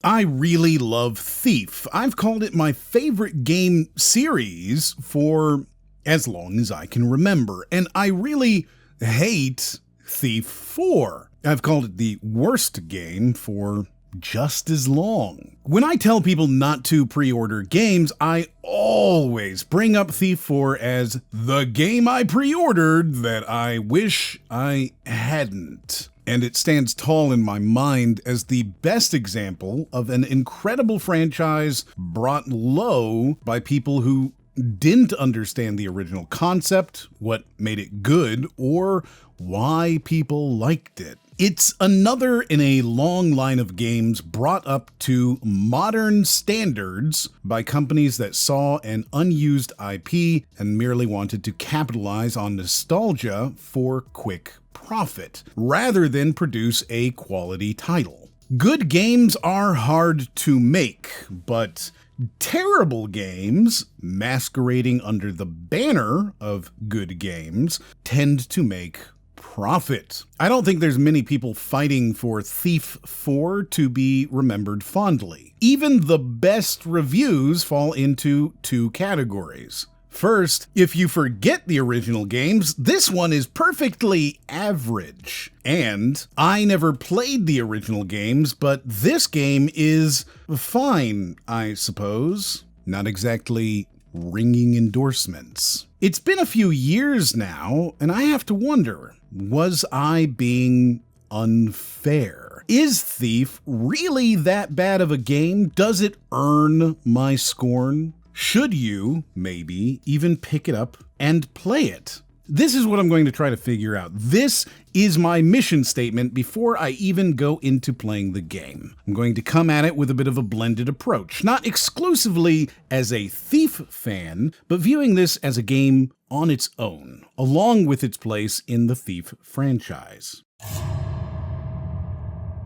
I really love Thief. I've called it my favorite game series for as long as I can remember, and I really hate Thief 4. I've called it the worst game for just as long. When I tell people not to pre-order games, I always bring up Thief 4 as the game I pre-ordered that I wish I hadn't. And it stands tall in my mind as the best example of an incredible franchise brought low by people who didn't understand the original concept, what made it good, or why people liked it. It's another in a long line of games brought up to modern standards by companies that saw an unused IP and merely wanted to capitalize on nostalgia for quick profit, rather than produce a quality title. Good games are hard to make, but terrible games, masquerading under the banner of good games, tend to make profit. I don't think there's many people fighting for Thief 4 to be remembered fondly. Even the best reviews fall into two categories. First, if you forget the original games, this one is perfectly average. And I never played the original games, but this game is fine, I suppose. Not exactly ringing endorsements. It's been a few years now, and I have to wonder, was I being unfair? Is Thief really that bad of a game? Does it earn my scorn? Should you, maybe, even pick it up and play it? This is what I'm going to try to figure out. This is my mission statement before I even go into playing the game. I'm going to come at it with a bit of a blended approach, not exclusively as a Thief fan, but viewing this as a game on its own, along with its place in the Thief franchise.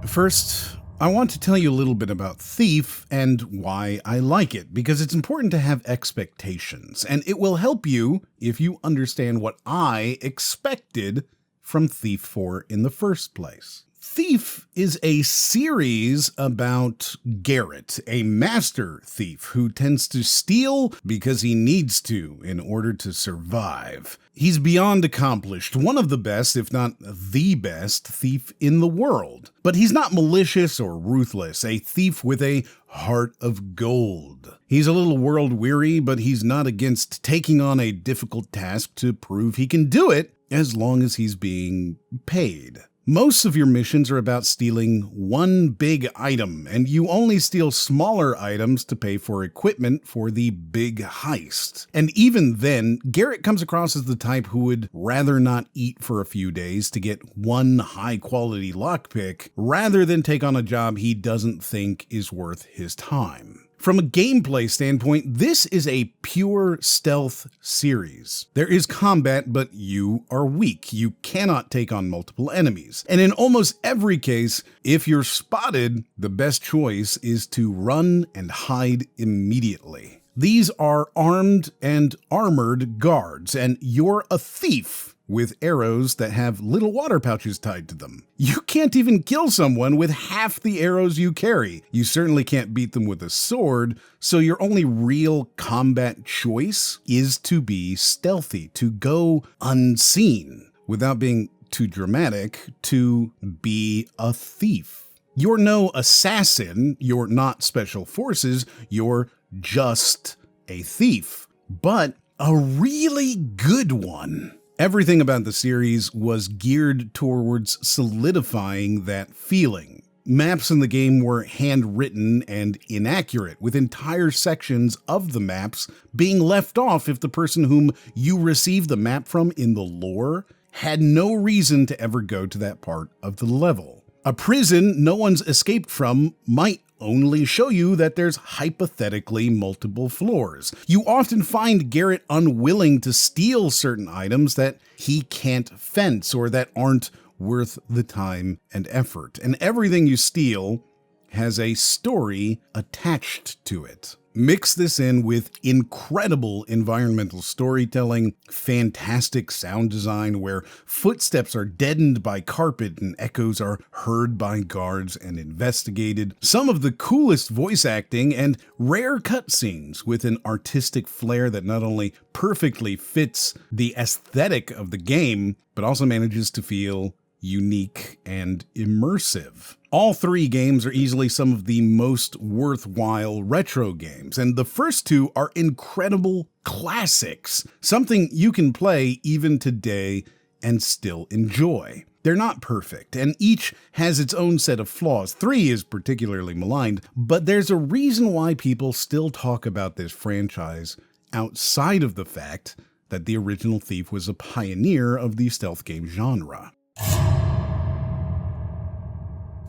First, I want to tell you a little bit about Thief and why I like it, because it's important to have expectations, and it will help you if you understand what I expected from Thief 4 in the first place. Thief is a series about Garrett, a master thief who tends to steal because he needs to in order to survive. He's beyond accomplished, one of the best, if not the best, thief in the world. But he's not malicious or ruthless, a thief with a heart of gold. He's a little world-weary, but he's not against taking on a difficult task to prove he can do it, as long as he's being paid. Most of your missions are about stealing one big item, and you only steal smaller items to pay for equipment for the big heist. And even then, Garrett comes across as the type who would rather not eat for a few days to get one high-quality lockpick, rather than take on a job he doesn't think is worth his time. From a gameplay standpoint, this is a pure stealth series. There is combat, but you are weak. You cannot take on multiple enemies. And in almost every case, if you're spotted, the best choice is to run and hide immediately. These are armed and armored guards, and you're a thief with arrows that have little water pouches tied to them. You can't even kill someone with half the arrows you carry. You certainly can't beat them with a sword, so your only real combat choice is to be stealthy, to go unseen, without being too dramatic, to be a thief. You're no assassin, you're not special forces, you're just a thief, but a really good one. Everything about the series was geared towards solidifying that feeling. Maps in the game were handwritten and inaccurate, with entire sections of the maps being left off if the person whom you received the map from in the lore had no reason to ever go to that part of the level. A prison no one's escaped from might only show you that there's hypothetically multiple floors. You often find Garrett unwilling to steal certain items that he can't fence or that aren't worth the time and effort. And everything you steal has a story attached to it. Mix this in with incredible environmental storytelling, fantastic sound design where footsteps are deadened by carpet and echoes are heard by guards and investigated, some of the coolest voice acting, and rare cutscenes with an artistic flair that not only perfectly fits the aesthetic of the game, but also manages to feel unique and immersive. All three games are easily some of the most worthwhile retro games, and the first two are incredible classics, something you can play even today and still enjoy. They're not perfect, and each has its own set of flaws. 3 is particularly maligned, but there's a reason why people still talk about this franchise outside of the fact that the original Thief was a pioneer of the stealth game genre.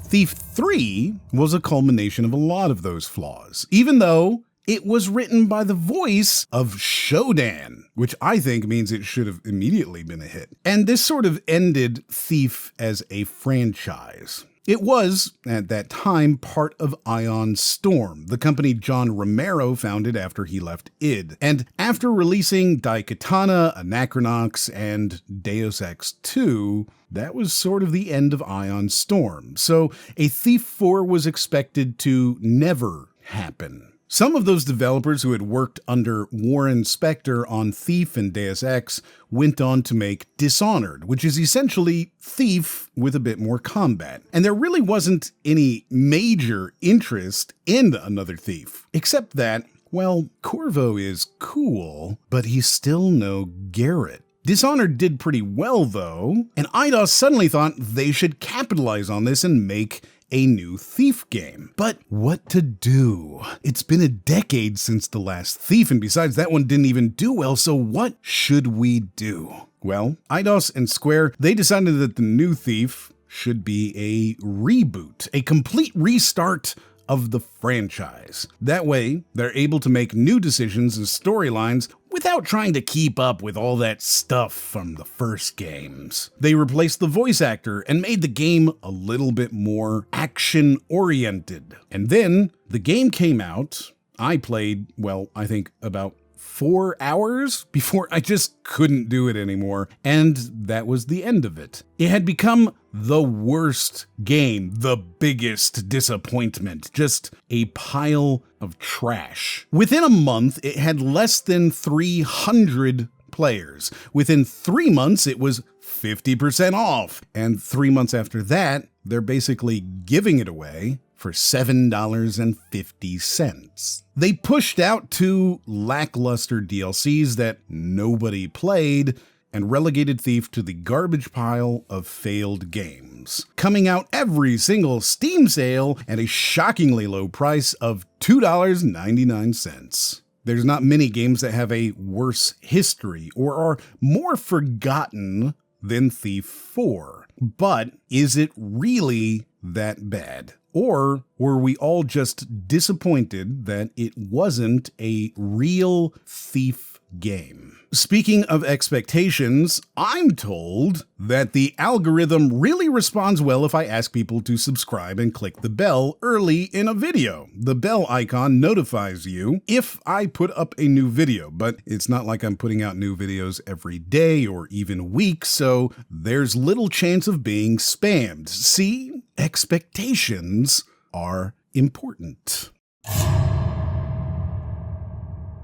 Thief 3 was a culmination of a lot of those flaws, even though it was written by the voice of Shodan, which I think means it should have immediately been a hit. And this sort of ended Thief as a franchise. It was, at that time, part of Ion Storm, the company John Romero founded after he left id. And after releasing Daikatana, Anachronox, and Deus Ex 2, that was sort of the end of Ion Storm. So a Thief 4 was expected to never happen. Some of those developers who had worked under Warren Spector on Thief and Deus Ex went on to make Dishonored, which is essentially Thief with a bit more combat. And there really wasn't any major interest in another Thief, except that, well, Corvo is cool, but he's still no Garrett. Dishonored did pretty well, though, and Eidos suddenly thought they should capitalize on this and make a new Thief game. But what to do? It's been a decade since the last Thief, and besides, that one didn't even do well, so what should we do? Well, Eidos and Square, they decided that the new Thief should be a reboot, a complete restart of the franchise. That way, they're able to make new decisions and storylines without trying to keep up with all that stuff from the first games. They replaced the voice actor and made the game a little bit more action-oriented. And then the game came out. I played, well, I think about 4 hours before I just couldn't do it anymore, and that was the end of it. It had become the worst game, the biggest disappointment, just a pile of trash. Within a month, it had less than 300 players. Within 3 months, it was 50% off, and 3 months after that, they're basically giving it away for $7.50. They pushed out 2 lackluster DLCs that nobody played and relegated Thief to the garbage pile of failed games, coming out every single Steam sale at a shockingly low price of $2.99. There's not many games that have a worse history or are more forgotten than Thief 4. But is it really that bad? Or were we all just disappointed that it wasn't a real Thief game? Speaking of expectations, I'm told that the algorithm really responds well if I ask people to subscribe and click the bell early in a video. The bell icon notifies you if I put up a new video, but it's not like I'm putting out new videos every day or even week, so there's little chance of being spammed. See, expectations are important.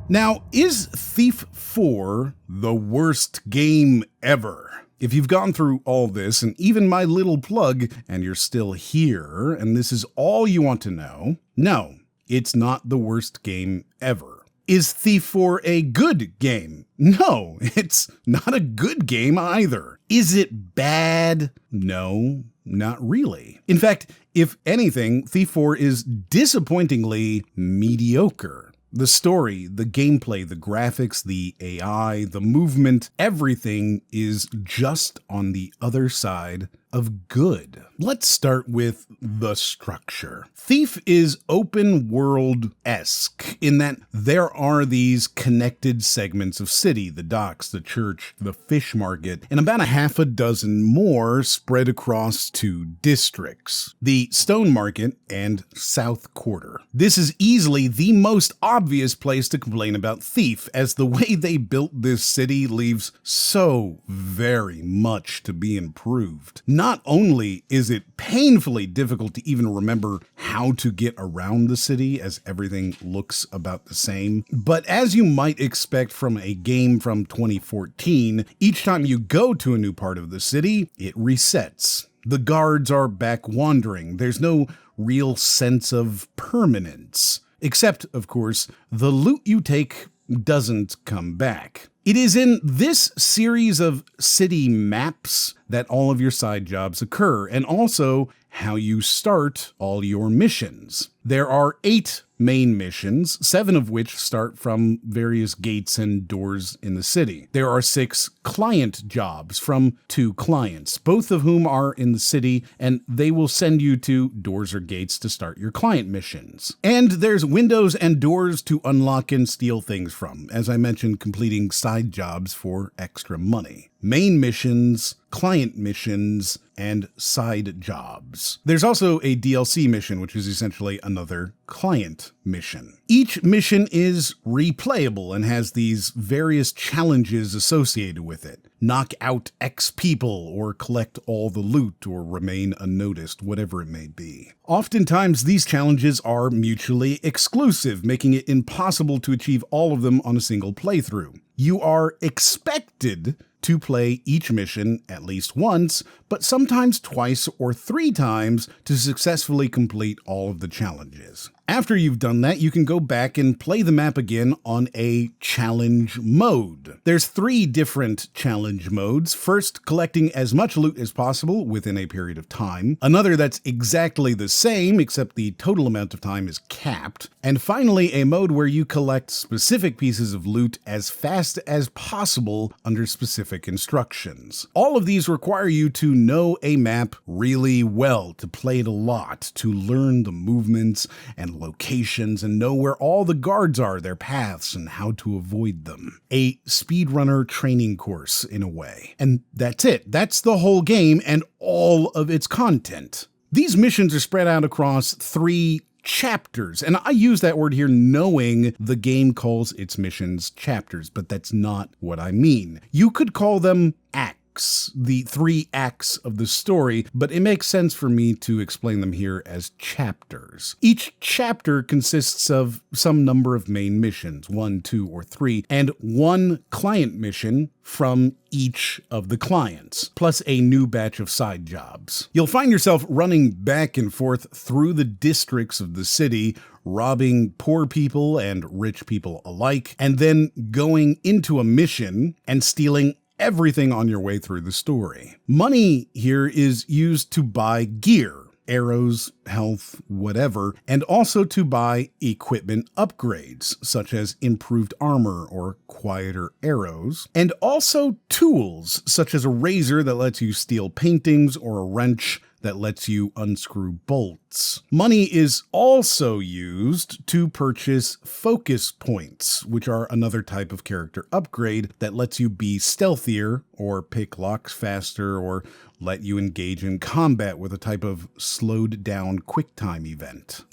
Now, is Thief 4 the worst game ever? If you've gone through all this, and even my little plug, and you're still here, and this is all you want to know, no, it's not the worst game ever. Is Thief 4 a good game? No, it's not a good game either. Is it bad? No, not really. In fact, if anything, Thief 4 is disappointingly mediocre. The story, the gameplay, the graphics, the AI, the movement, everything is just on the other side of good. Let's start with the structure. Thief is open world-esque in that there are these connected segments of city, the docks, the church, the fish market, and about a half a dozen more spread across 2 districts, the Stone Market and South Quarter. This is easily the most obvious place to complain about Thief, as the way they built this city leaves so very much to be improved. Not only is it painfully difficult to even remember how to get around the city, as everything looks about the same, but as you might expect from a game from 2014, each time you go to a new part of the city, it resets. The guards are back wandering. There's no real sense of permanence. Except, of course, the loot you take doesn't come back. It is in this series of city maps that all of your side jobs occur, and also how you start all your missions. There are 8 main missions, 7 of which start from various gates and doors in the city. There are 6 client jobs from 2 clients, both of whom are in the city, and they will send you to doors or gates to start your client missions. And there's windows and doors to unlock and steal things from, as I mentioned, completing side jobs for extra money. Main missions, client missions, and side jobs. There's also a DLC mission, which is essentially another client mission. Each mission is replayable and has these various challenges associated with it. Knock out X people, or collect all the loot, or remain unnoticed, whatever it may be. Oftentimes, these challenges are mutually exclusive, making it impossible to achieve all of them on a single playthrough. You are expected to play each mission at least once, but sometimes twice or 3 times to successfully complete all of the challenges. After you've done that, you can go back and play the map again on a challenge mode. There's 3 different challenge modes. First, collecting as much loot as possible within a period of time. Another that's exactly the same, except the total amount of time is capped. And finally, a mode where you collect specific pieces of loot as fast as possible under specific instructions. All of these require you to know a map really well, to play it a lot, to learn the movements and locations and know where all the guards are, their paths, and how to avoid them. A speedrunner training course, in a way. And that's it. That's the whole game and all of its content. These missions are spread out across 3 chapters, and I use that word here knowing the game calls its missions chapters, but that's not what I mean. You could call them acts, the 3 acts of the story, but it makes sense for me to explain them here as chapters. Each chapter consists of some number of main missions, 1, 2, or 3, and 1 client mission from each of the clients, plus a new batch of side jobs. You'll find yourself running back and forth through the districts of the city, robbing poor people and rich people alike, and then going into a mission and stealing everything on your way through the story. Money here is used to buy gear, arrows, health, whatever, and also to buy equipment upgrades, such as improved armor or quieter arrows, and also tools, such as a razor that lets you steal paintings or a wrench that lets you unscrew bolts. Money is also used to purchase focus points, which are another type of character upgrade that lets you be stealthier or pick locks faster or let you engage in combat with a type of slowed down QuickTime event.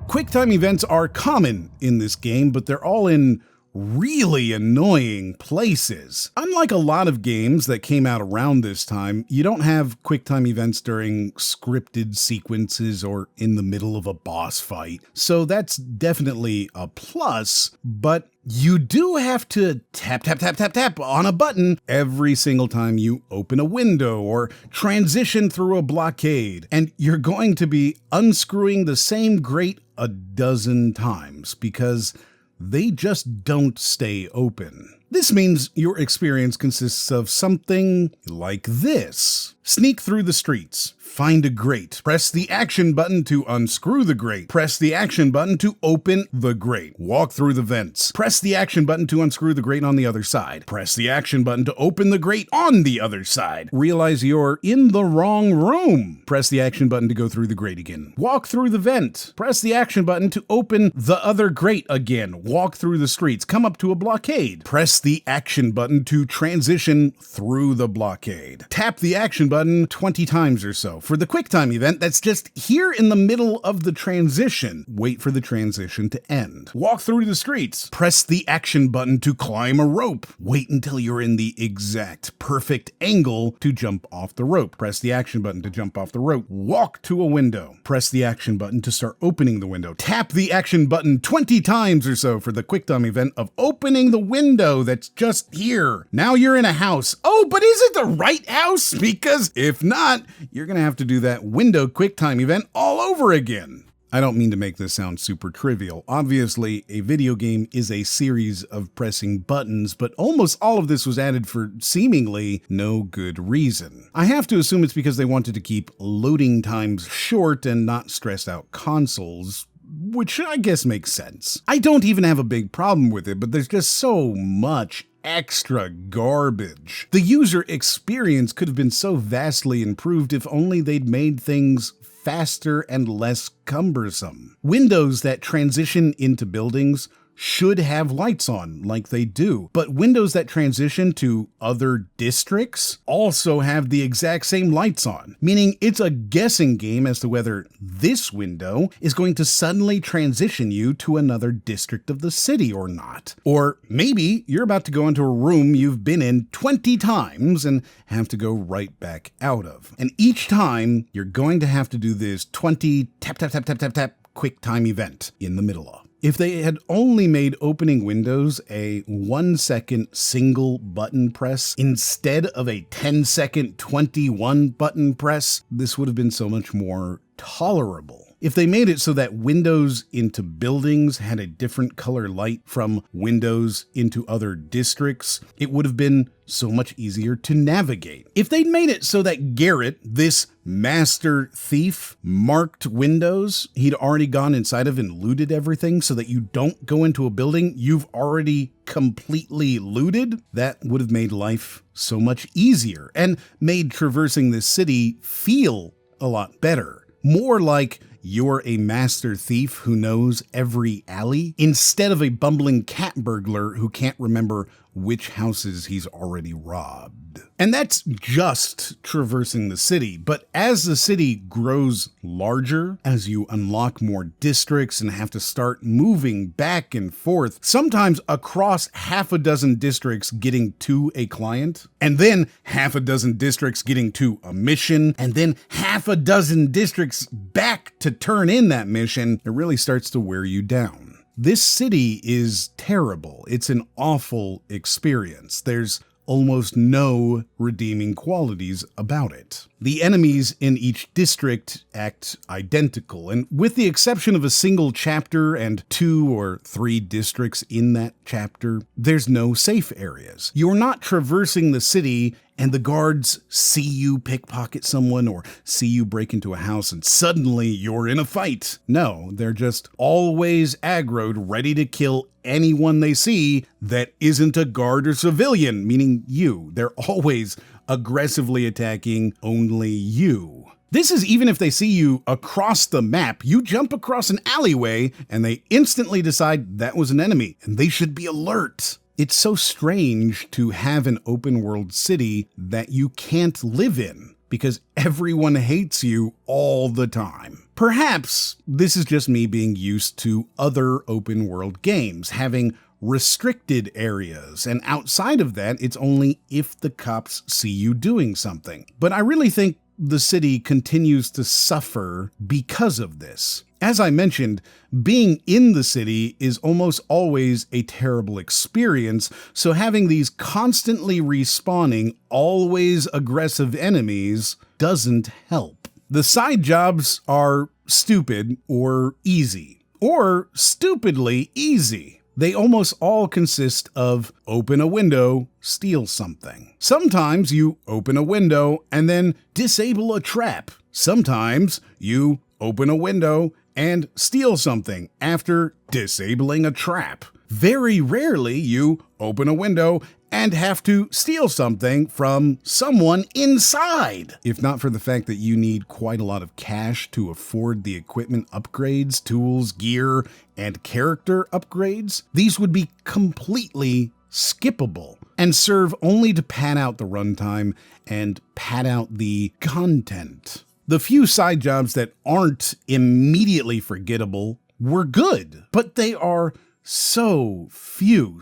QuickTime events are common in this game, but they're all in really annoying places. Unlike a lot of games that came out around this time, you don't have QuickTime events during scripted sequences or in the middle of a boss fight, so that's definitely a plus, but you do have to tap, tap, tap, tap, tap on a button every single time you open a window or transition through a blockade, and you're going to be unscrewing the same grate a dozen times because they just don't stay open. This means your experience consists of something like this. Sneak through the streets. Find a grate. Press the action button to unscrew the grate. Press the action button to open the grate. Walk through the vents. Press the action button to unscrew the grate on the other side. Press the action button to open the grate on the other side. Realize you're in the wrong room. Press the action button to go through the grate again. Walk through the vent. Press the action button to open the other grate again. Walk through the streets. Come up to a blockade. Press the action button to transition through the blockade. Tap the action button 20 times or so. For the QuickTime event that's just here in the middle of the transition. Wait for the transition to end. Walk through the streets. Press the action button to climb a rope. Wait until you're in the exact perfect angle to jump off the rope. Press the action button to jump off the rope. Walk to a window. Press the action button to start opening the window. Tap the action button 20 times or so for the QuickTime event of opening the window that's just here. Now you're in a house. Oh, but is it the right house? Because if not, you're gonna have to do that window QuickTime event all over again. I don't mean to make this sound super trivial. Obviously, a video game is a series of pressing buttons, but almost all of this was added for seemingly no good reason. I have to assume it's because they wanted to keep loading times short and not stress out consoles, which I guess makes sense. I don't even have a big problem with it, but there's just so much extra garbage. The user experience could have been so vastly improved if only they'd made things faster and less cumbersome. Windows that transition into buildings should have lights on like they do, but windows that transition to other districts also have the exact same lights on, meaning it's a guessing game as to whether this window is going to suddenly transition you to another district of the city or not. Or maybe you're about to go into a room you've been in 20 times and have to go right back out of. And each time you're going to have to do this 20 tap tap tap tap tap tap QuickTime event in the middle of. If they had only made opening windows a 1-second single button press instead of a 10-second 21 button press, this would have been so much more tolerable. If they made it so that windows into buildings had a different color light from windows into other districts, it would have been so much easier to navigate. If they'd made it so that Garrett, this master thief, marked windows he'd already gone inside of and looted everything so that you don't go into a building you've already completely looted, that would have made life so much easier and made traversing this city feel a lot better. More like you're a master thief who knows every alley, instead of a bumbling cat burglar who can't remember which houses he's already robbed. And that's just traversing the city, but as the city grows larger, as you unlock more districts and have to start moving back and forth, sometimes across half a dozen districts getting to a client, and then half a dozen districts getting to a mission, and then half a dozen districts back to turn in that mission, it really starts to wear you down. This city is terrible. It's an awful experience. There's almost no redeeming qualities about it. The enemies in each district act identical, and with the exception of a single chapter and 2 or 3 districts in that chapter, there's no safe areas. You're not traversing the city and the guards see you pickpocket someone or see you break into a house and suddenly you're in a fight. No, they're just always aggroed, ready to kill anyone they see that isn't a guard or civilian, meaning you. They're always aggressively attacking only you. This is even if they see you across the map. You jump across an alleyway and they instantly decide that was an enemy and they should be alert. It's so strange to have an open world city that you can't live in because everyone hates you all the time. Perhaps this is just me being used to other open world games, having restricted areas, and outside of that, it's only if the cops see you doing something. But I really think the city continues to suffer because of this. As I mentioned, being in the city is almost always a terrible experience, so having these constantly respawning, always aggressive enemies doesn't help. The side jobs are stupid or easy, or stupidly easy. They almost all consist of open a window, steal something. Sometimes you open a window and then disable a trap. Sometimes you open a window and steal something after disabling a trap. Very rarely you open a window and have to steal something from someone inside. If not for the fact that you need quite a lot of cash to afford the equipment upgrades, tools, gear, and character upgrades, these would be completely skippable and serve only to pad out the runtime and pad out the content. The few side jobs that aren't immediately forgettable were good, but they are so few.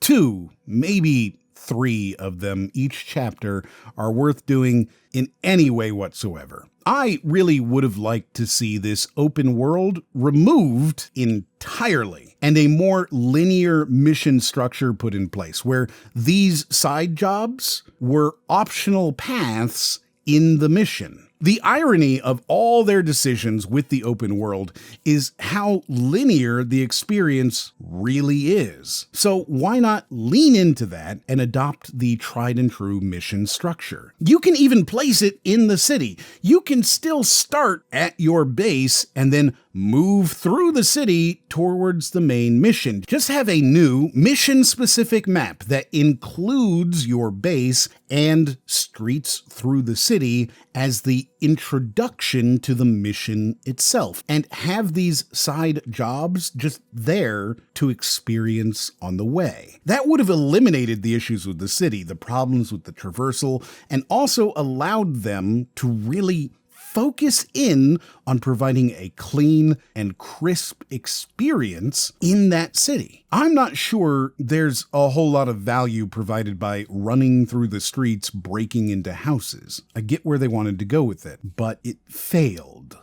2, maybe 3 of them each chapter are worth doing in any way whatsoever. I really would have liked to see this open world removed entirely and a more linear mission structure put in place where these side jobs were optional paths in the mission. The irony of all their decisions with the open world is how linear the experience really is. So why not lean into that and adopt the tried and true mission structure? You can even place it in the city. You can still start at your base and then move through the city towards the main mission. Just have a new mission-specific map that includes your base and streets through the city as the introduction to the mission itself, and have these side jobs just there to experience on the way. That would have eliminated the issues with the city, the problems with the traversal, and also allowed them to really focus in on providing a clean and crisp experience in that city. I'm not sure there's a whole lot of value provided by running through the streets, breaking into houses. I get where they wanted to go with it, but it failed.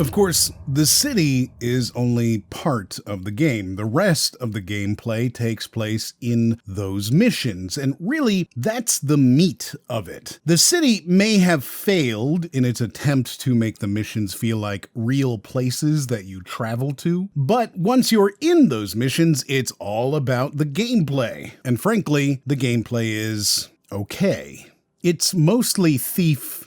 Of course, the city is only part of the game. The rest of the gameplay takes place in those missions, and really, that's the meat of it. The city may have failed in its attempt to make the missions feel like real places that you travel to, but once you're in those missions, it's all about the gameplay. And frankly, the gameplay is okay. It's mostly Thief-like.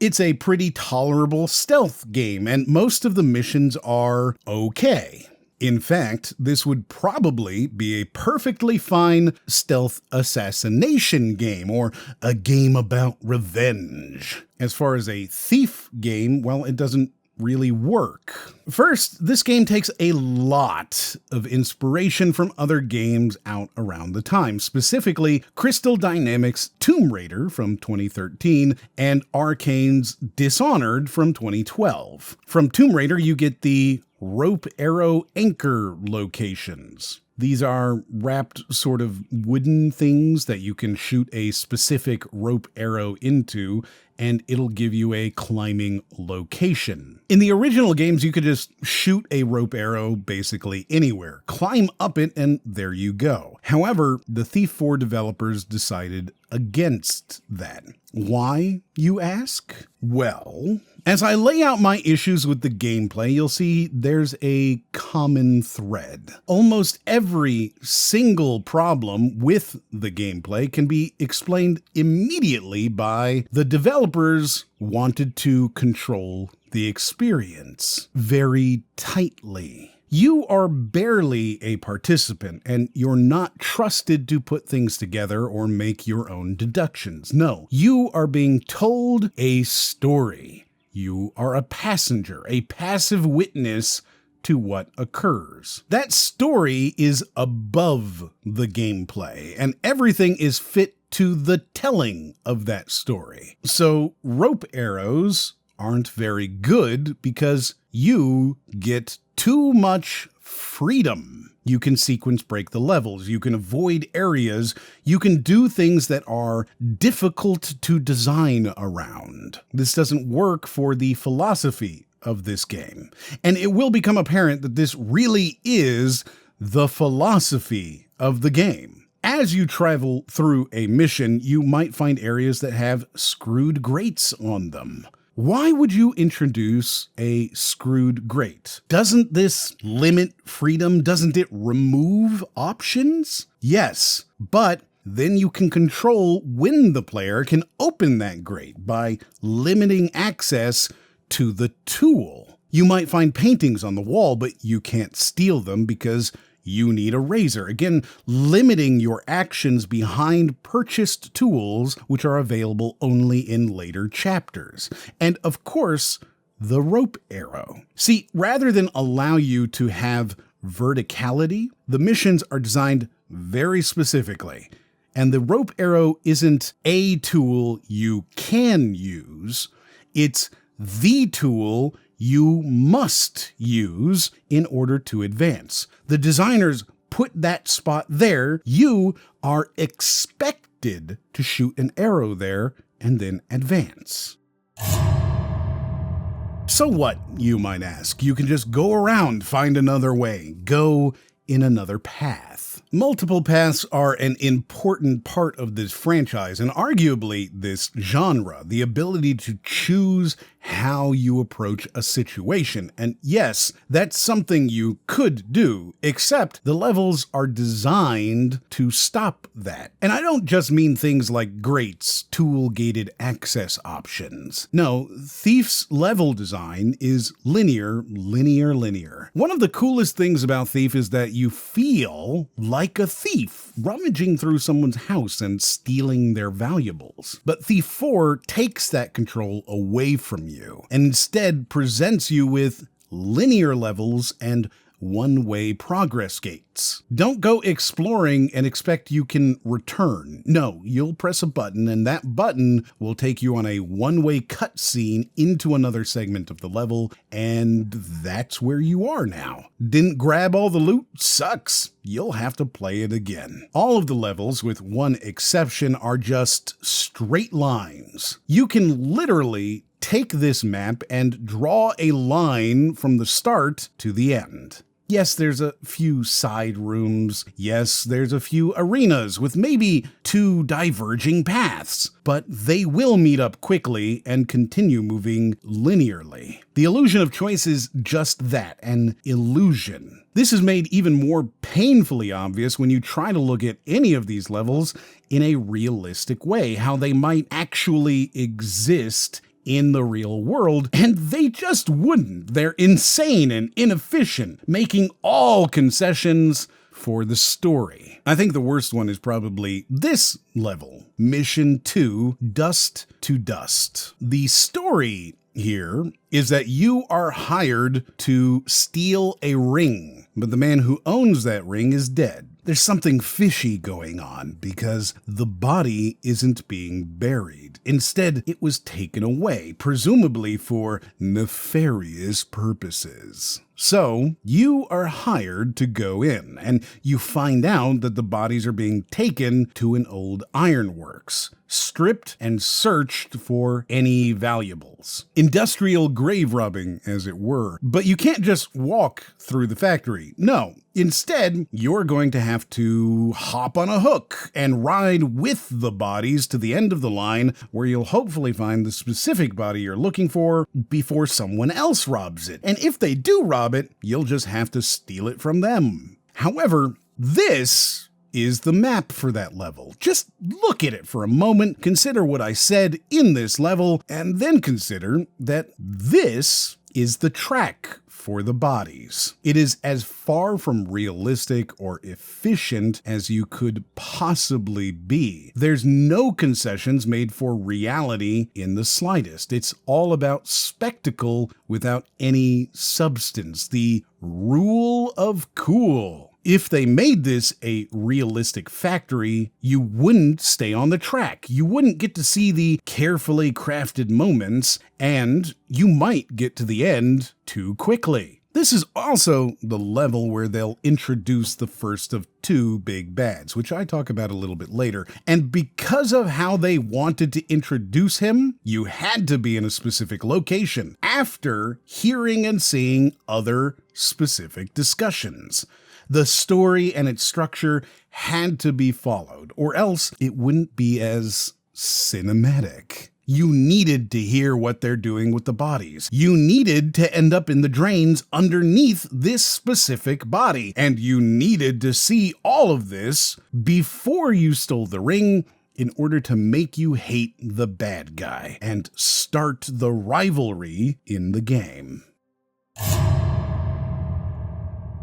It's a pretty tolerable stealth game, and most of the missions are okay. In fact, this would probably be a perfectly fine stealth assassination game, or a game about revenge. As far as a Thief game, well, it doesn't really work. First, this game takes a lot of inspiration from other games out around the time, specifically Crystal Dynamics' Tomb Raider from 2013 and Arcane's Dishonored from 2012. From Tomb Raider, you get the rope arrow anchor locations. These are wrapped sort of wooden things that you can shoot a specific rope arrow into, and it'll give you a climbing location. In the original games, you could just shoot a rope arrow basically anywhere, climb up it, and there you go. However, the Thief 4 developers decided against that. Why, you ask? Well, as I lay out my issues with the gameplay, you'll see there's a common thread. Almost every single problem with the gameplay can be explained immediately by the developers wanted to control the experience very tightly. You are barely a participant, and you're not trusted to put things together or make your own deductions. No, you are being told a story. You are a passenger, a passive witness to what occurs. That story is above the gameplay, and everything is fit to the telling of that story. So rope arrows aren't very good because you get too much freedom. You can sequence break the levels, you can avoid areas, you can do things that are difficult to design around. This doesn't work for the philosophy of this game. And it will become apparent that this really is the philosophy of the game. As you travel through a mission, you might find areas that have screwed grates on them. Why would you introduce a screwed grate? Doesn't this limit freedom? Doesn't it remove options? Yes, but then you can control when the player can open that grate by limiting access to the tool. You might find paintings on the wall, but you can't steal them because you need a razor. Again, limiting your actions behind purchased tools, which are available only in later chapters. And of course, the rope arrow. See, rather than allow you to have verticality, the missions are designed very specifically. And the rope arrow isn't a tool you can use, it's the tool you must use in order to advance. The designers put that spot there. You are expected to shoot an arrow there and then advance. So what, you might ask? You can just go around, find another way, go in another path. Multiple paths are an important part of this franchise and arguably this genre, the ability to choose how you approach a situation. And yes, that's something you could do, except the levels are designed to stop that. And I don't just mean things like grates, tool-gated access options. No, Thief's level design is linear. One of the coolest things about Thief is that you feel like a thief rummaging through someone's house and stealing their valuables. But Thief 4 takes that control away from you and instead presents you with linear levels and one-way progress gates. Don't go exploring and expect you can return. No, you'll press a button and that button will take you on a one-way cutscene into another segment of the level, and that's where you are now. Didn't grab all the loot? Sucks. You'll have to play it again. All of the levels, with one exception, are just straight lines. You can literally take this map and draw a line from the start to the end. Yes, there's a few side rooms. Yes, there's a few arenas with maybe 2 diverging paths, but they will meet up quickly and continue moving linearly. The illusion of choice is just that, an illusion. This is made even more painfully obvious when you try to look at any of these levels in a realistic way, how they might actually exist in the real world, and they just wouldn't. They're insane and inefficient, making all concessions for the story. I think the worst one is probably this level, Mission 2, Dust to Dust. The story here is that you are hired to steal a ring, but the man who owns that ring is dead. There's something fishy going on because the body isn't being buried. Instead, it was taken away, presumably for nefarious purposes. So, you are hired to go in, and you find out that the bodies are being taken to an old ironworks, stripped and searched for any valuables. Industrial grave robbing, as it were. But you can't just walk through the factory. No. Instead, you're going to have to hop on a hook and ride with the bodies to the end of the line, where you'll hopefully find the specific body you're looking for before someone else robs it. And if they do rob it, you'll just have to steal it from them. However, this is the map for that level. Just look at it for a moment, consider what I said in this level, and then consider that this is the track for the bodies. It is as far from realistic or efficient as you could possibly be. There's no concessions made for reality in the slightest. It's all about spectacle without any substance. The rule of cool. If they made this a realistic factory, you wouldn't stay on the track. You wouldn't get to see the carefully crafted moments, and you might get to the end too quickly. This is also the level where they'll introduce the first of 2 big bads, which I talk about a little bit later. And because of how they wanted to introduce him, you had to be in a specific location after hearing and seeing other specific discussions. The story and its structure had to be followed, or else it wouldn't be as cinematic. You needed to hear what they're doing with the bodies. You needed to end up in the drains underneath this specific body. And you needed to see all of this before you stole the ring in order to make you hate the bad guy and start the rivalry in the game.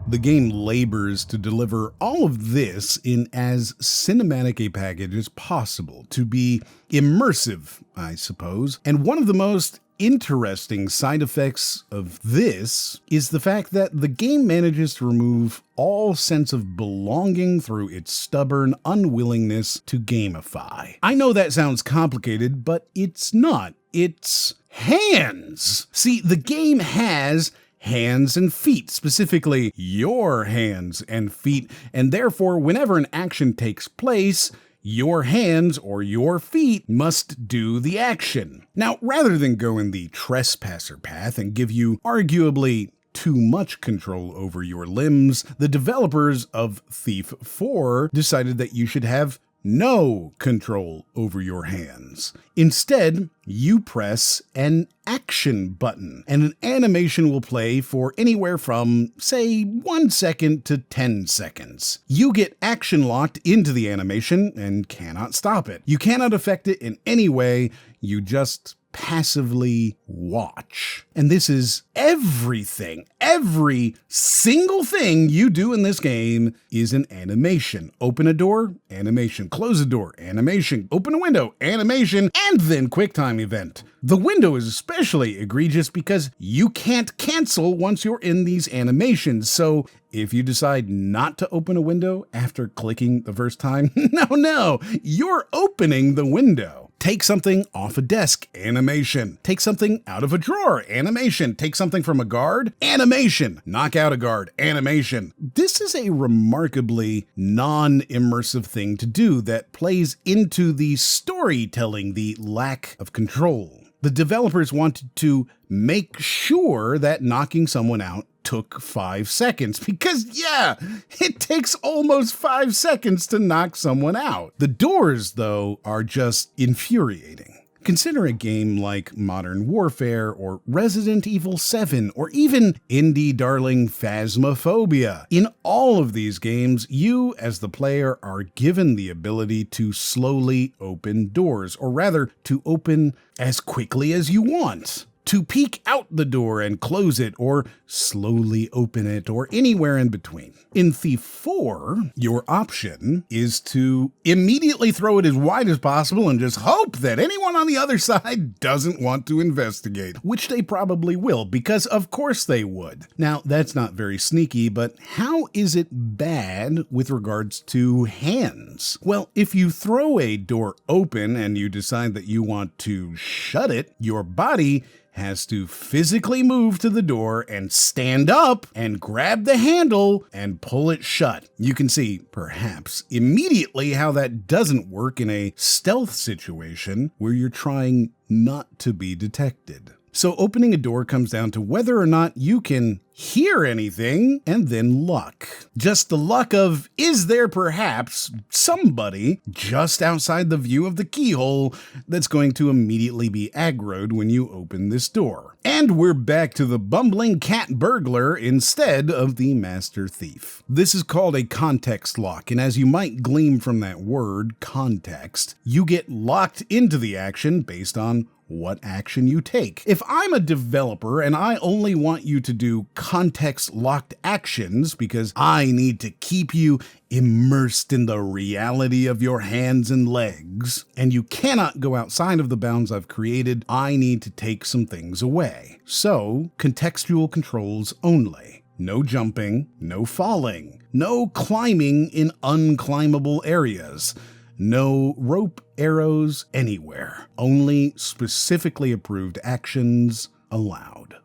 The game labors to deliver all of this in as cinematic a package as possible, to be immersive, I suppose. And one of the most interesting side effects of this is the fact that the game manages to remove all sense of belonging through its stubborn unwillingness to gamify. I know that sounds complicated, but it's not. It's hands. See, the game has hands and feet, specifically your hands and feet, and therefore whenever an action takes place, your hands or your feet must do the action. Now, rather than go in the trespasser path and give you arguably too much control over your limbs, the developers of Thief 4 decided that you should have no control over your hands. Instead, you press an action button, and an animation will play for anywhere from, say, 1 second to 10 seconds. You get action locked into the animation and cannot stop it. You cannot affect it in any way, you just passively watch. And this is everything. Every single thing you do in this game is an animation. Open a door, animation. Close a door, animation. Open a window, animation, and then QuickTime event. The window is especially egregious because you can't cancel once you're in these animations. So if you decide not to open a window after clicking the first time, no, you're opening the window. Take something off a desk, animation. Take something out of a drawer, animation. Take something from a guard, animation. Knock out a guard, animation. This is a remarkably non-immersive thing to do that plays into the storytelling, the lack of control. The developers wanted to make sure that knocking someone out took 5 seconds because, yeah, it takes almost 5 seconds to knock someone out. The doors, though, are just infuriating. Consider a game like Modern Warfare or Resident Evil 7 or even indie darling Phasmophobia. In all of these games, you as the player are given the ability to slowly open doors, or rather to open as quickly as you want. To peek out the door and close it, or slowly open it, or anywhere in between. In Thief 4, your option is to immediately throw it as wide as possible and just hope that anyone on the other side doesn't want to investigate, which they probably will, because of course they would. Now, that's not very sneaky, but how is it bad with regards to hands? Well, if you throw a door open and you decide that you want to shut it, your body has to physically move to the door and stand up and grab the handle and pull it shut. You can see, perhaps, immediately how that doesn't work in a stealth situation where you're trying not to be detected. So opening a door comes down to whether or not you can hear anything, and then luck. Just the luck of, is there perhaps somebody just outside the view of the keyhole that's going to immediately be aggroed when you open this door? And we're back to the bumbling cat burglar instead of the master thief. This is called a context lock, and as you might glean from that word, context, you get locked into the action based on what action you take. If I'm a developer and I only want you to do context-locked actions because I need to keep you immersed in the reality of your hands and legs, and you cannot go outside of the bounds I've created, I need to take some things away. So, contextual controls only. No jumping, no falling, no climbing in unclimbable areas. No rope arrows anywhere. Only specifically approved actions allowed.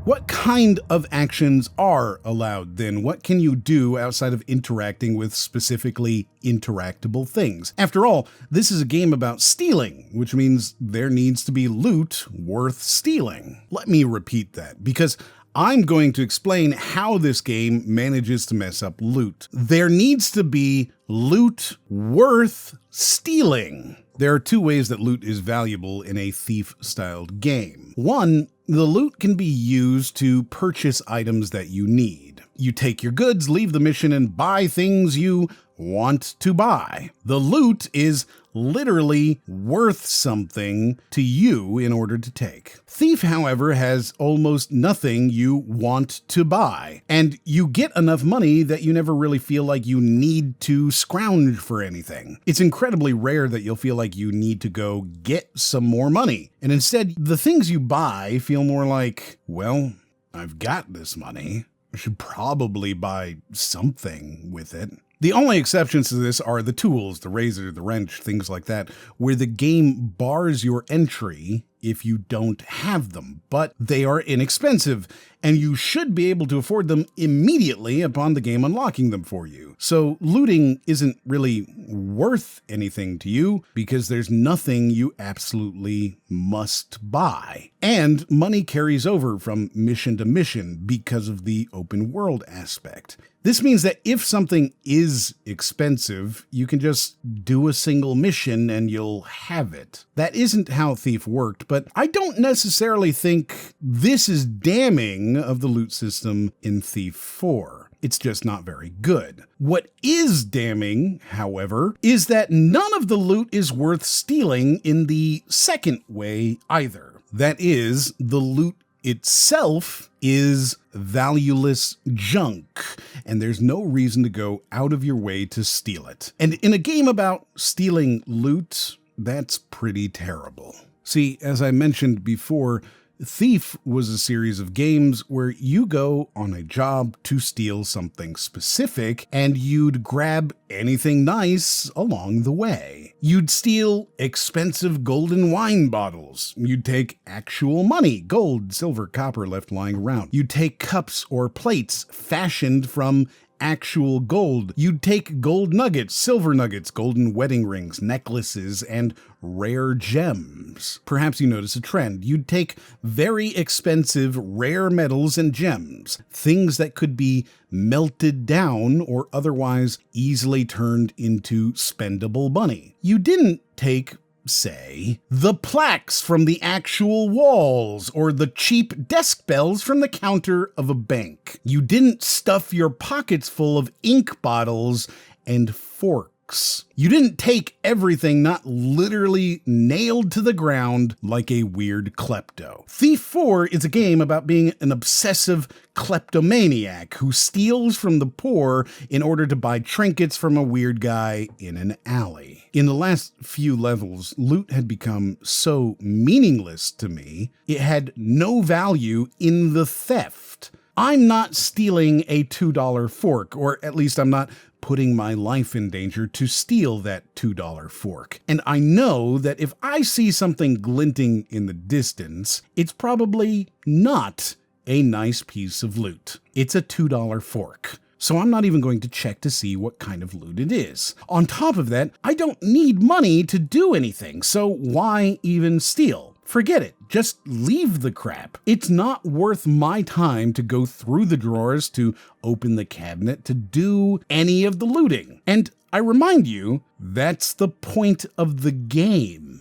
What kind of actions are allowed then? What can you do outside of interacting with specifically interactable things? After all, this is a game about stealing, which means there needs to be loot worth stealing. Let me repeat that, because I'm going to explain how this game manages to mess up loot. There needs to be loot worth stealing. There are two ways that loot is valuable in a thief-styled game. One, the loot can be used to purchase items that you need. You take your goods, leave the mission, and buy things you want to buy. The loot is literally worth something to you in order to take. Thief, however, has almost nothing you want to buy, and you get enough money that you never really feel like you need to scrounge for anything. It's incredibly rare that you'll feel like you need to go get some more money, and instead, the things you buy feel more like, well, I've got this money. I should probably buy something with it. The only exceptions to this are the tools, the razor, the wrench, things like that, where the game bars your entry if you don't have them, but they are inexpensive, and you should be able to afford them immediately upon the game unlocking them for you. So looting isn't really worth anything to you because there's nothing you absolutely must buy. And money carries over from mission to mission because of the open world aspect. This means that if something is expensive, you can just do a single mission and you'll have it. That isn't how Thief worked, but I don't necessarily think this is damning of the loot system in Thief 4. It's just not very good. What is damning, however, is that none of the loot is worth stealing in the second way either. That is, the loot itself is valueless junk, and there's no reason to go out of your way to steal it. And in a game about stealing loot, that's pretty terrible. See, as I mentioned before, Thief was a series of games where you go on a job to steal something specific, and you'd grab anything nice along the way. You'd steal expensive golden wine bottles. You'd take actual money, gold, silver, copper left lying around. You'd take cups or plates fashioned from actual gold. You'd take gold nuggets, silver nuggets, golden wedding rings, necklaces, and rare gems. Perhaps you notice a trend. You'd take very expensive rare metals and gems, things that could be melted down or otherwise easily turned into spendable money. You didn't take, say, the plaques from the actual walls or the cheap desk bells from the counter of a bank. You didn't stuff your pockets full of ink bottles and forks. You didn't take everything not literally nailed to the ground like a weird klepto. Thief 4 is a game about being an obsessive kleptomaniac who steals from the poor in order to buy trinkets from a weird guy in an alley. In the last few levels, loot had become so meaningless to me, it had no value in the theft. I'm not stealing a $2 fork, or at least I'm not putting my life in danger to steal that $2 fork. And I know that if I see something glinting in the distance, it's probably not a nice piece of loot. It's a $2 fork. So I'm not even going to check to see what kind of loot it is. On top of that, I don't need money to do anything, so why even steal? Forget it. Just leave the crap. It's not worth my time to go through the drawers, to open the cabinet, to do any of the looting. And I remind you, that's the point of the game.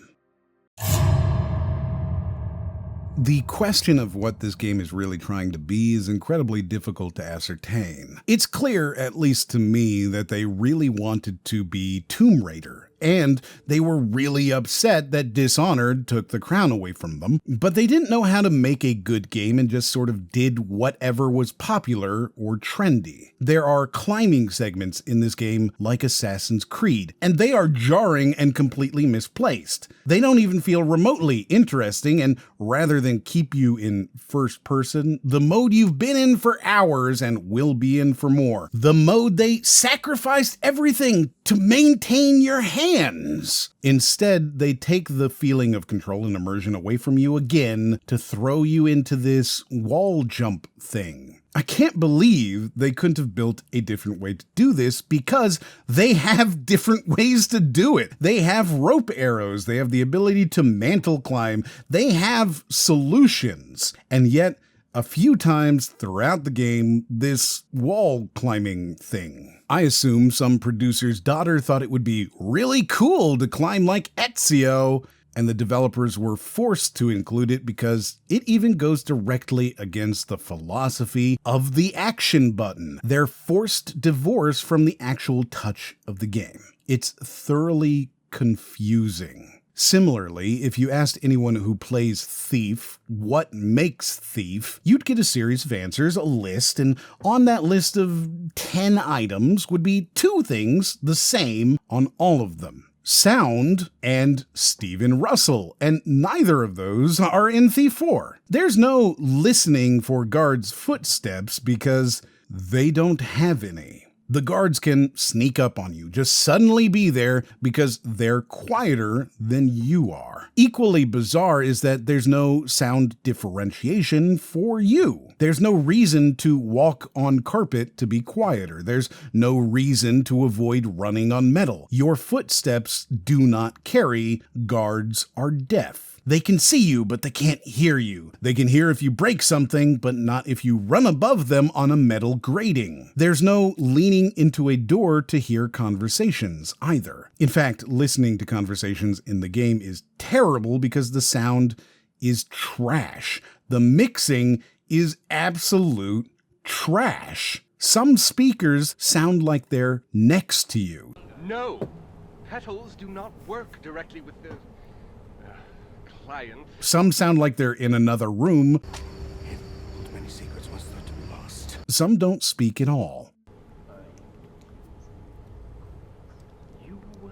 The question of what this game is really trying to be is incredibly difficult to ascertain. It's clear, at least to me, that they really wanted to be Tomb Raider, and they were really upset that Dishonored took the crown away from them, but they didn't know how to make a good game and just sort of did whatever was popular or trendy. There are climbing segments in this game like Assassin's Creed, and they are jarring and completely misplaced. They don't even feel remotely interesting, and rather than keep you in first person, the mode you've been in for hours and will be in for more. The mode they sacrificed everything to maintain your hands. Instead, they take the feeling of control and immersion away from you again to throw you into this wall jump thing. I can't believe they couldn't have built a different way to do this because they have different ways to do it. They have rope arrows, they have the ability to mantle climb, they have solutions, and yet a few times throughout the game this wall climbing thing. I assume some producer's daughter thought it would be really cool to climb like Ezio, and the developers were forced to include it because it even goes directly against the philosophy of the action button, their forced divorce from the actual touch of the game. It's thoroughly confusing. Similarly, if you asked anyone who plays Thief what makes Thief, you'd get a series of answers, a list, and on that list of 10 items would be 2 things the same on all of them. Sound and Steven Russell, and neither of those are in Thief 4. There's no listening for guards' footsteps because they don't have any. The guards can sneak up on you, just suddenly be there because they're quieter than you are. Equally bizarre is that there's no sound differentiation for you. There's no reason to walk on carpet to be quieter. There's no reason to avoid running on metal. Your footsteps do not carry. Guards are deaf. They can see you, but they can't hear you. They can hear if you break something, but not if you run above them on a metal grating. There's no leaning into a door to hear conversations either. In fact, listening to conversations in the game is terrible because the sound is trash. The mixing is absolute trash. Some speakers sound like they're next to you. No, petals do not work directly with the client. Some sound like they're in another room. Many secrets must not be lost. Some don't speak at all. You will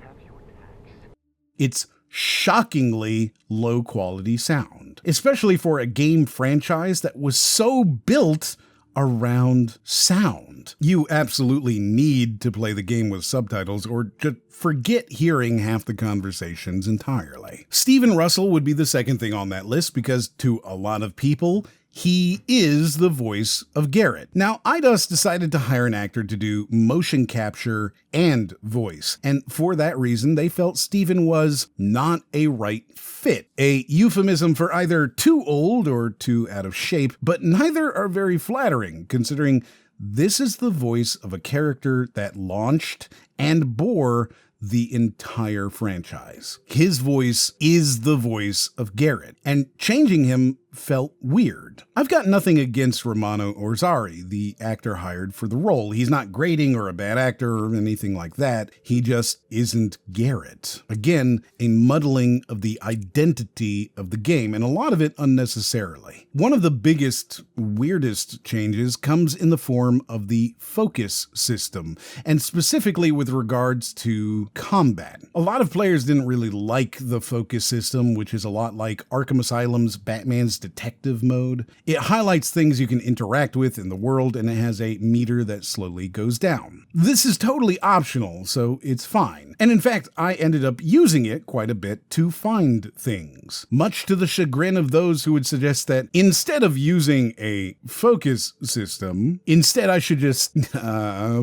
have your tax. It's shockingly low quality sound, especially for a game franchise that was so built around sound. You absolutely need to play the game with subtitles or just forget hearing half the conversations entirely. Steven Russell would be the second thing on that list because to a lot of people, he is the voice of Garrett. Now, Eidos decided to hire an actor to do motion capture and voice, and for that reason, they felt Steven was not a right fit. A euphemism for either too old or too out of shape, but neither are very flattering, considering this is the voice of a character that launched and bore the entire franchise. His voice is the voice of Garrett, and changing him felt weird. I've got nothing against Romano Orzari, the actor hired for the role. He's not grating or a bad actor or anything like that. He just isn't Garrett. Again, a muddling of the identity of the game, and a lot of it unnecessarily. One of the biggest, weirdest changes comes in the form of the focus system, and specifically with regards to combat. A lot of players didn't really like the focus system, which is a lot like Arkham Asylum's Batman's detective mode. It highlights things you can interact with in the world, and it has a meter that slowly goes down. This is totally optional, so it's fine. And in fact, I ended up using it quite a bit to find things, much to the chagrin of those who would suggest that instead of using a focus system, instead I should just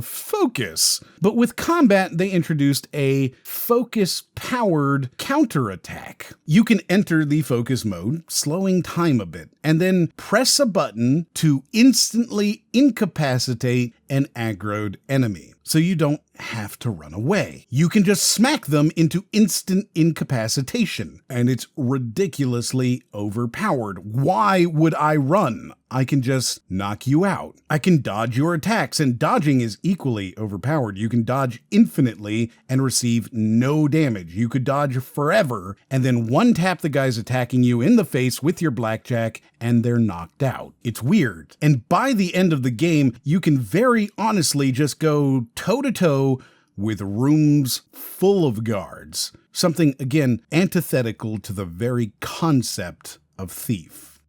focus. But with combat, they introduced a focus-powered counterattack. You can enter the focus mode, slowing time a bit, and then press a button to instantly incapacitate an aggroed enemy, so you don't have to run away. You can just smack them into instant incapacitation, and it's ridiculously overpowered. Why would I run? I can just knock you out. I can dodge your attacks, and dodging is equally overpowered. You can dodge infinitely and receive no damage. You could dodge forever, and then one tap the guys attacking you in the face with your blackjack, and they're knocked out. It's weird. And by the end of the game, you can very honestly just go toe-to-toe with rooms full of guards. Something, again, antithetical to the very concept of Thief.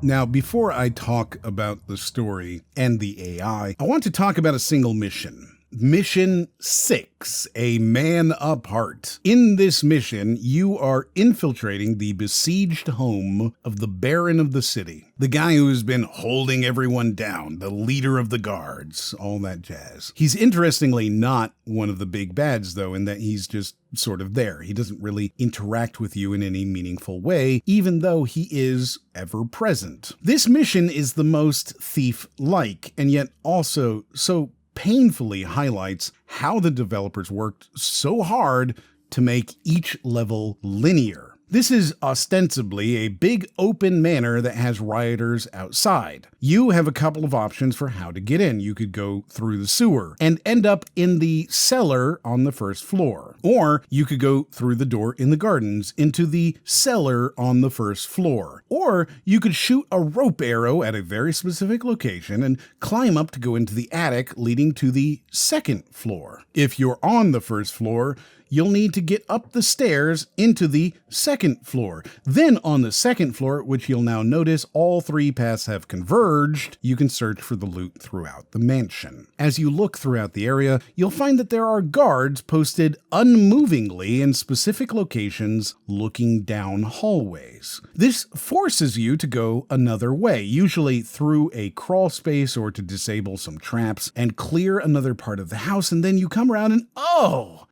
Now, before I talk about the story and the AI, I want to talk about a single mission. Mission 6, A Man Apart. In this mission, you are infiltrating the besieged home of the Baron of the city, the guy who has been holding everyone down, the leader of the guards, all that jazz. He's interestingly not one of the big bads, though, in that he's just sort of there. He doesn't really interact with you in any meaningful way, even though he is ever present. This mission is the most Thief-like, and yet also so painfully highlights how the developers worked so hard to make each level linear. This is ostensibly a big open manor that has rioters outside. You have a couple of options for how to get in. You could go through the sewer and end up in the cellar on the first floor. Or you could go through the door in the gardens into the cellar on the first floor. Or you could shoot a rope arrow at a very specific location and climb up to go into the attic leading to the second floor. If you're on the first floor, you'll need to get up the stairs into the second floor. Then on the second floor, which you'll now notice all three paths have converged, you can search for the loot throughout the mansion. As you look throughout the area, you'll find that there are guards posted unmovingly in specific locations looking down hallways. This forces you to go another way, usually through a crawl space or to disable some traps and clear another part of the house, and then you come around and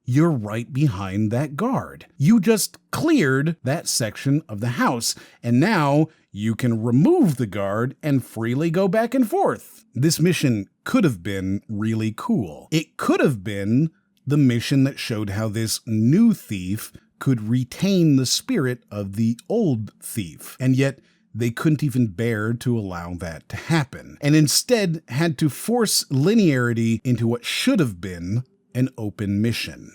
you're right behind that guard. You just cleared that section of the house, and now you can remove the guard and freely go back and forth. This mission could have been really cool. It could have been the mission that showed how this new thief could retain the spirit of the old thief, and yet they couldn't even bear to allow that to happen, and instead had to force linearity into what should have been an open mission.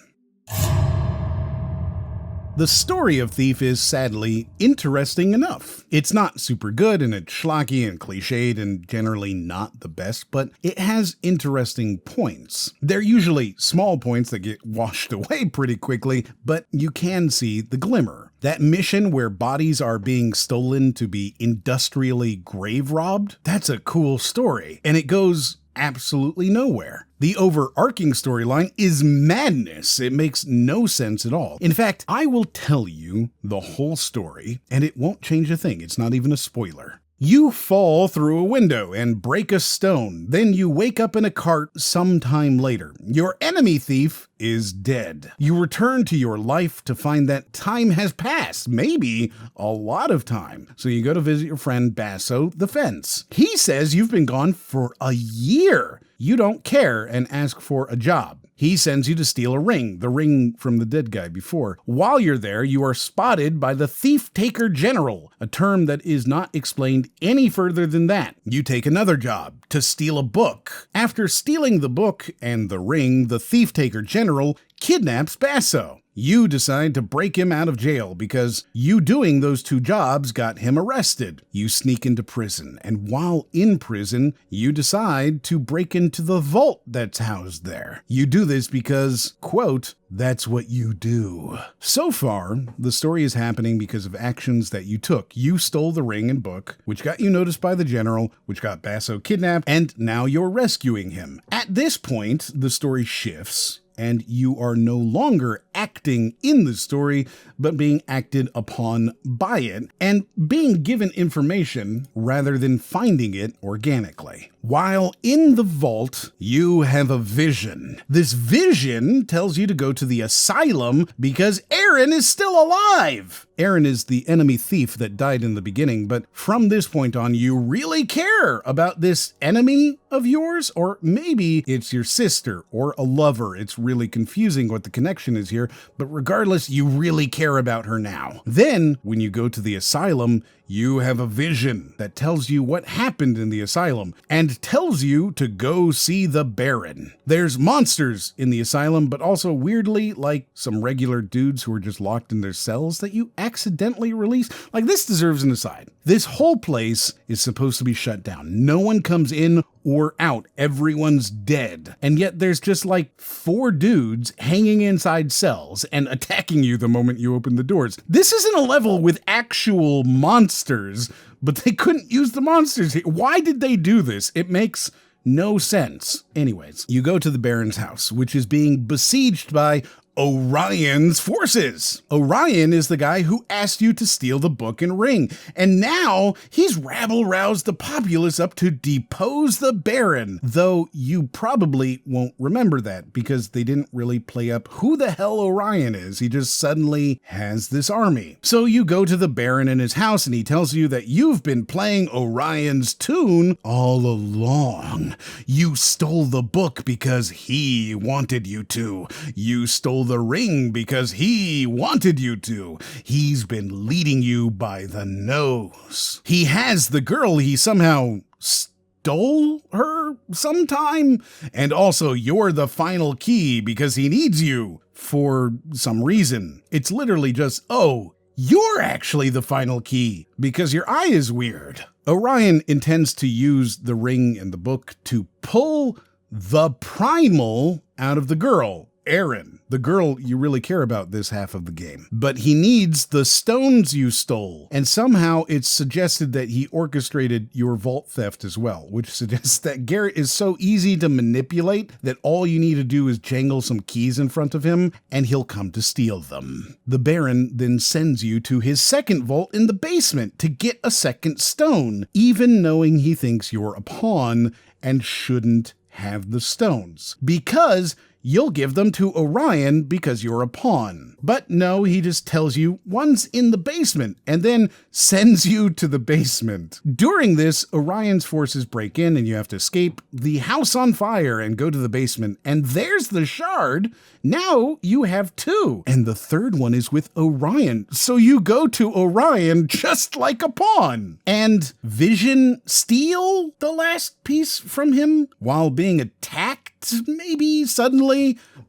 The story of Thief is sadly interesting enough. It's not super good, and it's schlocky and cliched and generally not the best, but it has interesting points. They're usually small points that get washed away pretty quickly, but you can see the glimmer. That mission where bodies are being stolen to be industrially grave robbed, that's a cool story, and it goes absolutely nowhere. The overarching storyline is madness. It makes no sense at all. In fact, I will tell you the whole story, and it won't change a thing. It's not even a spoiler. You fall through a window and break a stone. Then you wake up in a cart sometime later. Your enemy thief is dead. You return to your life to find that time has passed, maybe a lot of time. So you go to visit your friend Basso the Fence. He says you've been gone for a year. You don't care and ask for a job. He sends you to steal a ring, the ring from the dead guy before. While you're there, you are spotted by the Thief-Taker General, a term that is not explained any further than that. You take another job, to steal a book. After stealing the book and the ring, the Thief-Taker General kidnaps Basso. You decide to break him out of jail because you doing those two jobs got him arrested. You sneak into prison, and while in prison, you decide to break into the vault that's housed there. You do this because, quote, that's what you do. So far, the story is happening because of actions that you took. You stole the ring and book, which got you noticed by the general, which got Basso kidnapped, and now you're rescuing him. At this point, the story shifts, and you are no longer acting in the story, but being acted upon by it, and being given information rather than finding it organically. While in the vault, you have a vision. This vision tells you to go to the asylum because Aaron is still alive. Aaron is the enemy thief that died in the beginning, but from this point on, you really care about this enemy of yours, or maybe it's your sister or a lover. It's really confusing what the connection is here, but regardless, you really care about her now. Then, when you go to the asylum, you have a vision that tells you what happened in the asylum and tells you to go see the Baron. There's monsters in the asylum, but also weirdly, like some regular dudes who are just locked in their cells that you accidentally release. Like, this deserves an aside. This whole place is supposed to be shut down. No one comes in or out. Everyone's dead. And yet there's just like 4 dudes hanging inside cells and attacking you the moment you open the doors. This isn't a level with actual monsters, but they couldn't use the monsters here. Why did they do this? It makes no sense. Anyways, you go to the Baron's house, which is being besieged by Orion's forces. Orion is the guy who asked you to steal the book and ring, and now he's rabble-roused the populace up to depose the Baron, though you probably won't remember that because they didn't really play up who the hell Orion is. He just suddenly has this army. So you go to the Baron in his house and he tells you that you've been playing Orion's tune all along. You stole the book because he wanted you to. You stole the ring because he wanted you to. He's been leading you by the nose. He has the girl. He somehow stole her sometime. And also, you're the final key because he needs you for some reason. It's literally just, oh, you're actually the final key because your eye is weird. Orion intends to use the ring and the book to pull the primal out of the girl, Erin, the girl you really care about this half of the game. But he needs the stones you stole, and somehow it's suggested that he orchestrated your vault theft as well, which suggests that Garrett is so easy to manipulate that all you need to do is jangle some keys in front of him, and he'll come to steal them. The Baron then sends you to his second vault in the basement to get a second stone, even knowing he thinks you're a pawn and shouldn't have the stones, because you'll give them to Orion because you're a pawn. But no, he just tells you one's in the basement and then sends you to the basement. During this, Orion's forces break in and you have to escape the house on fire and go to the basement. And there's the shard. Now you have two. And the third one is with Orion. So you go to Orion just like a pawn. And Vision steal the last piece from him while being attacked, maybe suddenly,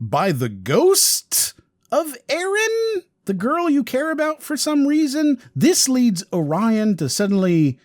by the ghost of Erin, the girl you care about for some reason. This leads Orion to suddenly,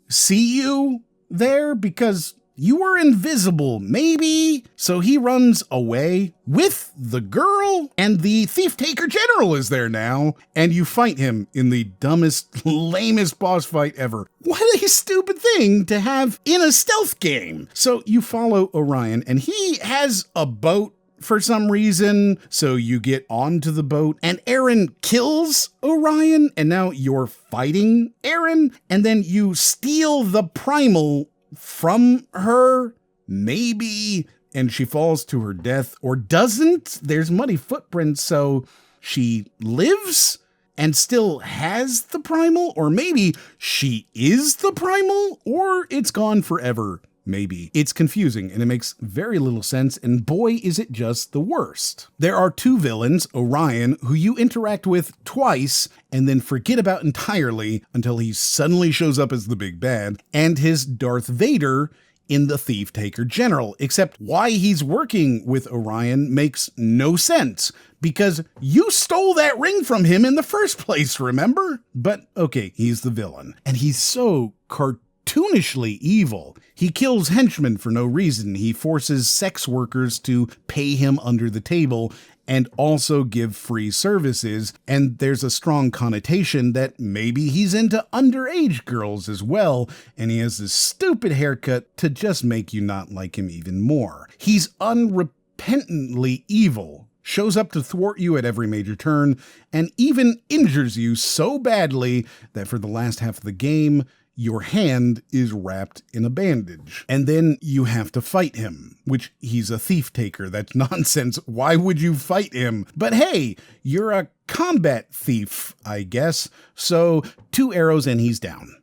see you there because you were invisible, maybe. So he runs away with the girl, and the Thief-Taker General is there now, and you fight him in the dumbest, lamest boss fight ever. What a stupid thing to have in a stealth game. So you follow Orion, and he has a boat for some reason, so you get onto the boat, and Erin kills Orion, and now you're fighting Erin, and then you steal the primal from her, maybe, and she falls to her death, or doesn't. There's muddy footprints, so she lives and still has the primal, or maybe she is the primal, or it's gone forever. Maybe. It's confusing and it makes very little sense, and boy is it just the worst. There are two villains, Orion, who you interact with twice and then forget about entirely until he suddenly shows up as the big bad, and his Darth Vader in the Thief-Taker General, except why he's working with Orion makes no sense, because you stole that ring from him in the first place, remember? But okay, he's the villain, and he's so cartoonishly evil. He kills henchmen for no reason. He forces sex workers to pay him under the table and also give free services. And there's a strong connotation that maybe he's into underage girls as well. And he has this stupid haircut to just make you not like him even more. He's unrepentantly evil, shows up to thwart you at every major turn, and even injures you so badly that for the last half of the game, your hand is wrapped in a bandage. And then you have to fight him, which he's a thief taker. That's nonsense. Why would you fight him? But hey, you're a combat thief, I guess. So 2 arrows and he's down.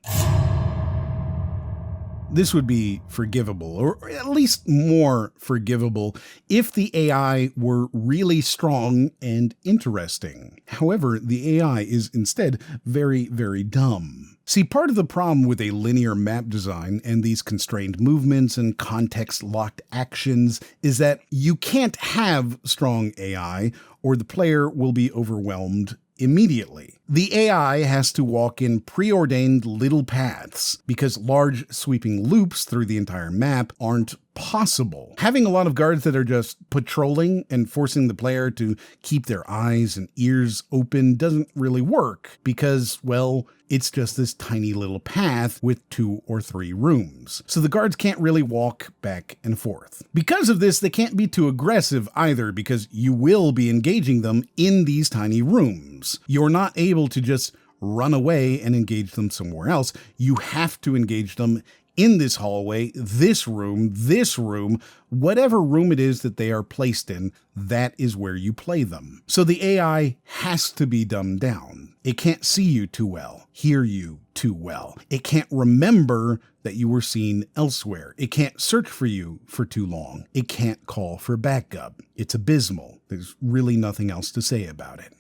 This would be forgivable, or at least more forgivable, if the AI were really strong and interesting. However, the AI is instead very, very dumb. See, part of the problem with a linear map design and these constrained movements and context-locked actions is that you can't have strong AI or the player will be overwhelmed immediately. The AI has to walk in preordained little paths because large sweeping loops through the entire map aren't possible. Having a lot of guards that are just patrolling and forcing the player to keep their eyes and ears open doesn't really work because, well, it's just this tiny little path with 2 or 3 rooms. So the guards can't really walk back and forth. Because of this, they can't be too aggressive either because you will be engaging them in these tiny rooms. You're not able to just run away and engage them somewhere else. You have to engage them in this hallway, this room, whatever room it is that they are placed in, that is where you play them. So the AI has to be dumbed down. It can't see you too well, hear you too well. It can't remember that you were seen elsewhere. It can't search for you for too long. It can't call for backup. It's abysmal. There's really nothing else to say about it.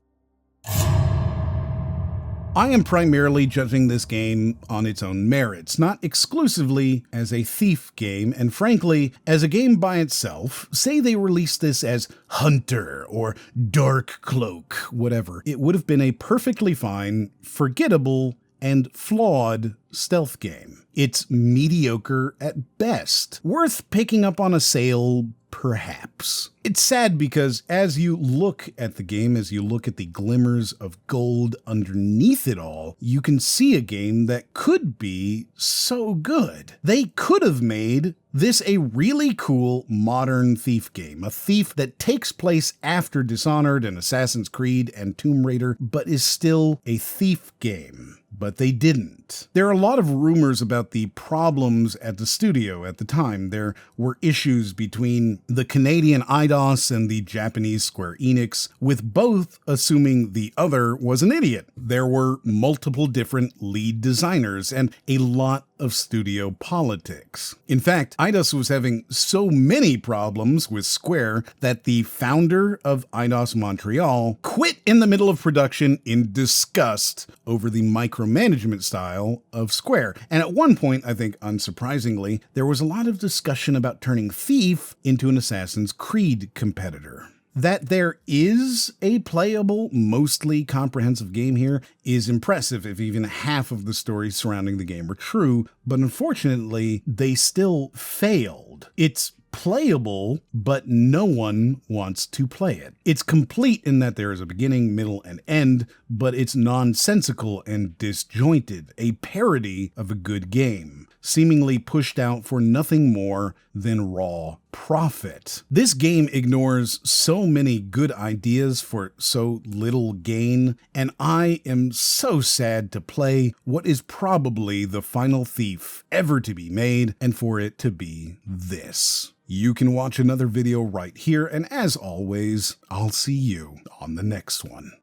I am primarily judging this game on its own merits, not exclusively as a Thief game, and frankly, as a game by itself. Say they released this as Hunter or Dark Cloak, whatever. It would have been a perfectly fine, forgettable, and flawed stealth game. It's mediocre at best, worth picking up on a sale, perhaps. It's sad because as you look at the game, as you look at the glimmers of gold underneath it all, you can see a game that could be so good. They could have made this a really cool modern Thief game, a Thief that takes place after Dishonored and Assassin's Creed and Tomb Raider, but is still a Thief game. But they didn't. There are a lot of rumors about the problems at the studio at the time. There were issues between the Canadian IDOS and the Japanese Square Enix, with both assuming the other was an idiot. There were multiple different lead designers and a lot of studio politics. In fact, IDOS was having so many problems with Square that the founder of IDOS Montreal quit in the middle of production in disgust over the micromanagement style of Square. And at one point, I think unsurprisingly, there was a lot of discussion about turning Thief into an Assassin's Creed competitor. That there is a playable, mostly comprehensive game here is impressive if even half of the stories surrounding the game are true, but unfortunately, they still failed. It's playable, but no one wants to play it. It's complete in that there is a beginning, middle, and end, but it's nonsensical and disjointed, a parody of a good game, seemingly pushed out for nothing more than raw profit. This game ignores so many good ideas for so little gain, and I am so sad to play what is probably the final Thief ever to be made, and for it to be this. You can watch another video right here, and as always, I'll see you on the next one.